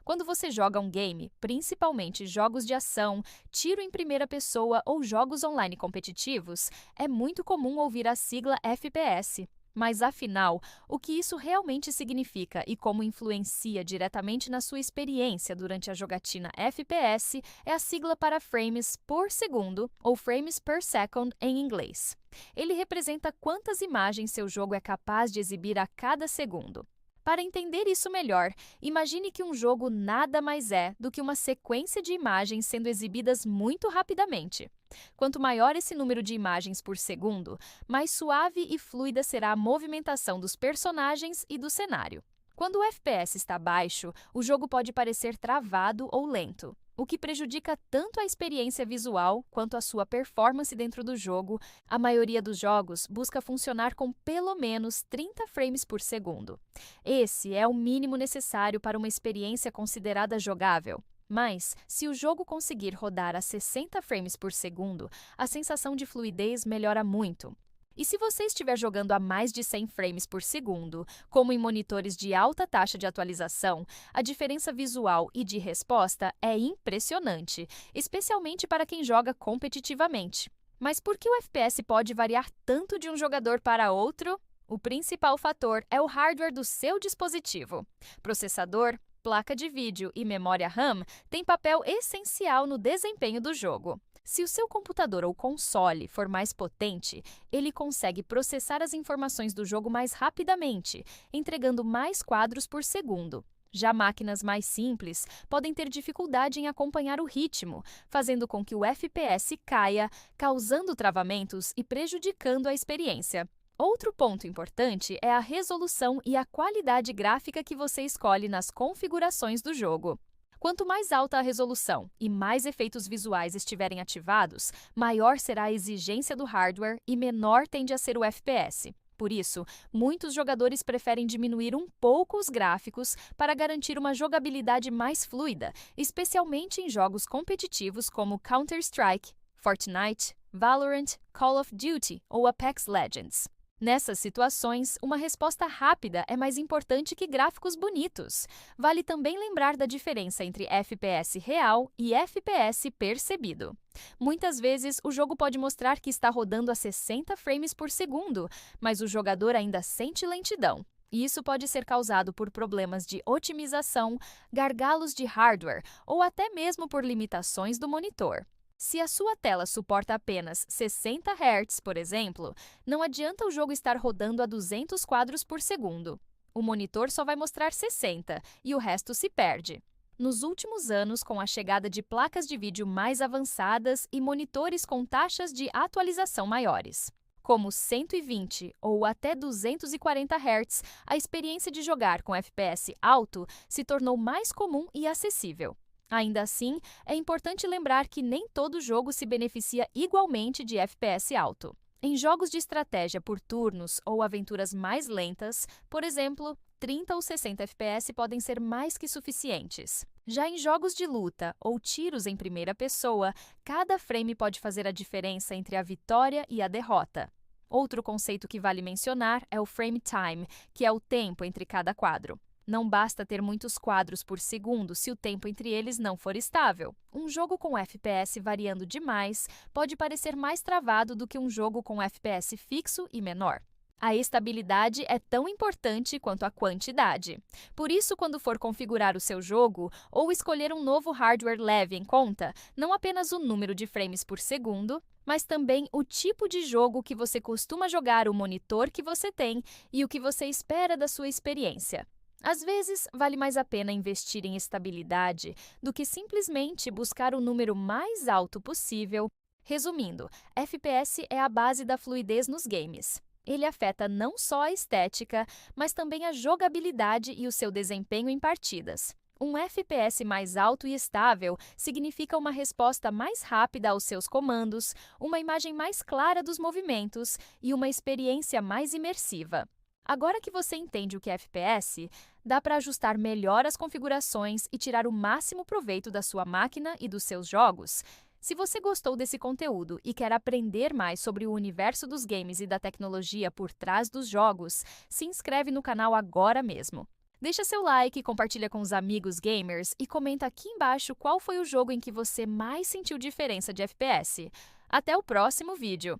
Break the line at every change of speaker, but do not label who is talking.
Quando você joga um game, principalmente jogos de ação, tiro em primeira pessoa ou jogos online competitivos, é muito comum ouvir a sigla FPS. Mas afinal, o que isso realmente significa e como influencia diretamente na sua experiência durante a jogatina FPS é a sigla para frames por segundo, ou frames per second em inglês. Ele representa quantas imagens seu jogo é capaz de exibir a cada segundo. Para entender isso melhor, imagine que um jogo nada mais é do que uma sequência de imagens sendo exibidas muito rapidamente. Quanto maior esse número de imagens por segundo, mais suave e fluida será a movimentação dos personagens e do cenário. Quando o FPS está baixo, o jogo pode parecer travado ou lento, o que prejudica tanto a experiência visual quanto a sua performance dentro do jogo. A maioria dos jogos busca funcionar com pelo menos 30 frames por segundo. Esse é o mínimo necessário para uma experiência considerada jogável. Mas, se o jogo conseguir rodar a 60 frames por segundo, a sensação de fluidez melhora muito. E se você estiver jogando a mais de 100 frames por segundo, como em monitores de alta taxa de atualização, a diferença visual e de resposta é impressionante, especialmente para quem joga competitivamente. Mas por que o FPS pode variar tanto de um jogador para outro? O principal fator é o hardware do seu dispositivo. Processador, placa de vídeo e memória RAM têm papel essencial no desempenho do jogo. Se o seu computador ou console for mais potente, ele consegue processar as informações do jogo mais rapidamente, entregando mais quadros por segundo. Já máquinas mais simples podem ter dificuldade em acompanhar o ritmo, fazendo com que o FPS caia, causando travamentos e prejudicando a experiência. Outro ponto importante é a resolução e a qualidade gráfica que você escolhe nas configurações do jogo. Quanto mais alta a resolução e mais efeitos visuais estiverem ativados, maior será a exigência do hardware e menor tende a ser o FPS. Por isso, muitos jogadores preferem diminuir um pouco os gráficos para garantir uma jogabilidade mais fluida, especialmente em jogos competitivos como Counter-Strike, Fortnite, Valorant, Call of Duty ou Apex Legends. Nessas situações, uma resposta rápida é mais importante que gráficos bonitos. Vale também lembrar da diferença entre FPS real e FPS percebido. Muitas vezes, o jogo pode mostrar que está rodando a 60 frames por segundo, mas o jogador ainda sente lentidão. E isso pode ser causado por problemas de otimização, gargalos de hardware ou até mesmo por limitações do monitor. Se a sua tela suporta apenas 60 Hz, por exemplo, não adianta o jogo estar rodando a 200 quadros por segundo. O monitor só vai mostrar 60 e o resto se perde. Nos últimos anos, com a chegada de placas de vídeo mais avançadas e monitores com taxas de atualização maiores, como 120 ou até 240 Hz, a experiência de jogar com FPS alto se tornou mais comum e acessível. Ainda assim, é importante lembrar que nem todo jogo se beneficia igualmente de FPS alto. Em jogos de estratégia por turnos ou aventuras mais lentas, por exemplo, 30 ou 60 FPS podem ser mais que suficientes. Já em jogos de luta ou tiros em primeira pessoa, cada frame pode fazer a diferença entre a vitória e a derrota. Outro conceito que vale mencionar é o frame time, que é o tempo entre cada quadro. Não basta ter muitos quadros por segundo se o tempo entre eles não for estável. Um jogo com FPS variando demais pode parecer mais travado do que um jogo com FPS fixo e menor. A estabilidade é tão importante quanto a quantidade. Por isso, quando for configurar o seu jogo ou escolher um novo hardware, leve em conta não apenas o número de frames por segundo, mas também o tipo de jogo que você costuma jogar, o monitor que você tem e o que você espera da sua experiência. Às vezes, vale mais a pena investir em estabilidade do que simplesmente buscar o número mais alto possível. Resumindo, FPS é a base da fluidez nos games. Ele afeta não só a estética, mas também a jogabilidade e o seu desempenho em partidas. Um FPS mais alto e estável significa uma resposta mais rápida aos seus comandos, uma imagem mais clara dos movimentos e uma experiência mais imersiva. Agora que você entende o que é FPS, dá para ajustar melhor as configurações e tirar o máximo proveito da sua máquina e dos seus jogos. Se você gostou desse conteúdo e quer aprender mais sobre o universo dos games e da tecnologia por trás dos jogos, se inscreve no canal agora mesmo. Deixa seu like, compartilha com os amigos gamers e comenta aqui embaixo qual foi o jogo em que você mais sentiu diferença de FPS. Até o próximo vídeo!